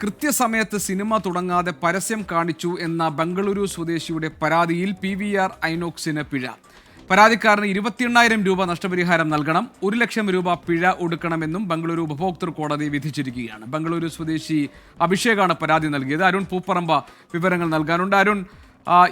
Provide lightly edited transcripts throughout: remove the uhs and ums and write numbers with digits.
കൃത്യസമയത്ത് സിനിമ തുടങ്ങാതെ പരസ്യം കാണിച്ചു എന്ന ബംഗളൂരു സ്വദേശിയുടെ പരാതിയിൽ PVR ഐനോക്സിന് പിഴ. പരാതിക്കാരന് 28,000 രൂപ നഷ്ടപരിഹാരം നൽകണം, 1 ലക്ഷം രൂപ പിഴ ഒടുക്കണമെന്നും ബംഗളൂരു ഉപഭോക്തൃ കോടതി വിധിച്ചിരിക്കുകയാണ്. ബംഗളൂരു സ്വദേശി അഭിഷേകാണ് പരാതി നൽകിയത്. അരുൺ പൂപ്പറമ്പ വിവരങ്ങൾ നൽകാനുണ്ട്. അരുൺ,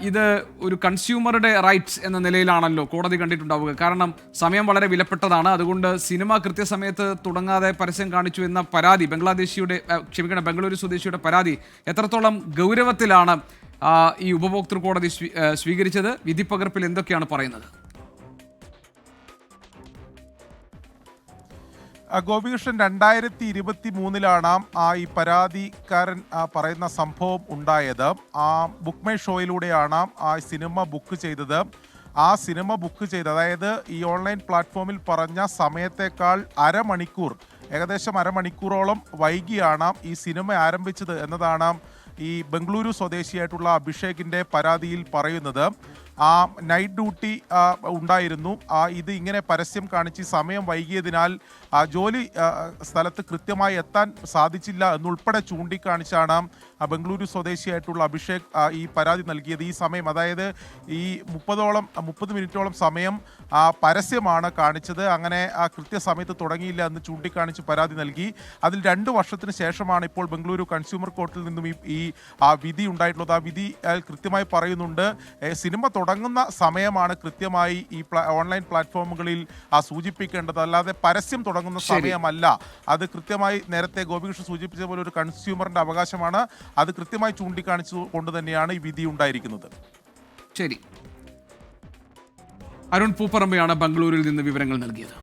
ഇത് ഒരു കൺസ്യൂമറുടെ റൈറ്റ്സ് എന്ന നിലയിലാണല്ലോ കോടതി കണ്ടിട്ടുണ്ടാവുക. കാരണം സമയം വളരെ വിലപ്പെട്ടതാണ്. അതുകൊണ്ട് സിനിമ കൃത്യസമയത്ത് തുടങ്ങാതെ പരസ്യം കാണിച്ചു എന്ന പരാതി ബംഗളൂരു സ്വദേശിയുടെ പരാതി എത്രത്തോളം ഗൗരവത്തിലാണ് ഈ ഉപഭോക്തൃ കോടതി സ്വീകരിച്ചത്? വിധിപ്പകർപ്പിൽ എന്തൊക്കെയാണ് പറയുന്നത്? ഗോപികൃഷ്ണൻ 2023 ഈ പരാതിക്കാരൻ പറയുന്ന സംഭവം ഉണ്ടായത്. ബുക്ക് മൈ ഷോയിലൂടെയാണ് ആ സിനിമ ബുക്ക് ചെയ്തത്. ആ സിനിമ ബുക്ക് ചെയ്ത്, അതായത് ഈ ഓൺലൈൻ പ്ലാറ്റ്ഫോമിൽ പറഞ്ഞ സമയത്തേക്കാൾ ഏകദേശം അരമണിക്കൂറോളം വൈകിയാണ് ഈ സിനിമ ആരംഭിച്ചത് എന്നതാണ് ഈ ബംഗളൂരു സ്വദേശിയായിട്ടുള്ള അഭിഷേകിൻ്റെ പരാതിയിൽ പറയുന്നത്. നൈറ്റ് ഡ്യൂട്ടി ഉണ്ടായിരുന്നു. ഇത് ഇങ്ങനെ പരസ്യം കാണിച്ച് സമയം വൈകിയതിനാൽ ജോലി സ്ഥലത്ത് കൃത്യമായി എത്താൻ സാധിച്ചില്ല എന്നുൾപ്പെടെ ചൂണ്ടിക്കാണിച്ചാണ് ബംഗളൂരു സ്വദേശിയായിട്ടുള്ള അഭിഷേക് ഈ പരാതി നൽകിയത്. ഈ സമയം, അതായത് ഈ 30 മിനിറ്റോളം സമയം പരസ്യമാണ് കാണിച്ചത്. അങ്ങനെ കൃത്യസമയത്ത് തുടങ്ങിയില്ല എന്ന് ചൂണ്ടിക്കാണിച്ച് പരാതി നൽകി. അതിൽ 2 വർഷത്തിന് ശേഷമാണ് ഇപ്പോൾ ബംഗളൂരു കൺസ്യൂമർ കോർട്ടിൽ നിന്നും ഈ വിധി ഉണ്ടായിട്ടുള്ളത്. ആ വിധി കൃത്യമായി പറയുന്നുണ്ട്, സിനിമ തുടങ്ങുന്ന സമയമാണ് കൃത്യമായി ഈ ഓൺലൈൻ പ്ലാറ്റ്ഫോമുകളിൽ സൂചിപ്പിക്കേണ്ടത്, അല്ലാതെ പരസ്യം തുടങ്ങുന്ന സമയമല്ല. അത് കൃത്യമായി നേരത്തെ ഗോപികൃഷ്ണൻ സൂചിപ്പിച്ച പോലെ ഒരു കൺസ്യൂമറിന്റെ അവകാശമാണ്. അത് കൃത്യമായി ചൂണ്ടിക്കാണിച്ചു കൊണ്ട് തന്നെയാണ് ഈ വിധി ഉണ്ടായിരിക്കുന്നത്. ശരി, അരുൺ പൂപ്പറമ്പയാണ് ബംഗളൂരുവിൽ നിന്ന് വിവരങ്ങൾ നൽകിയത്.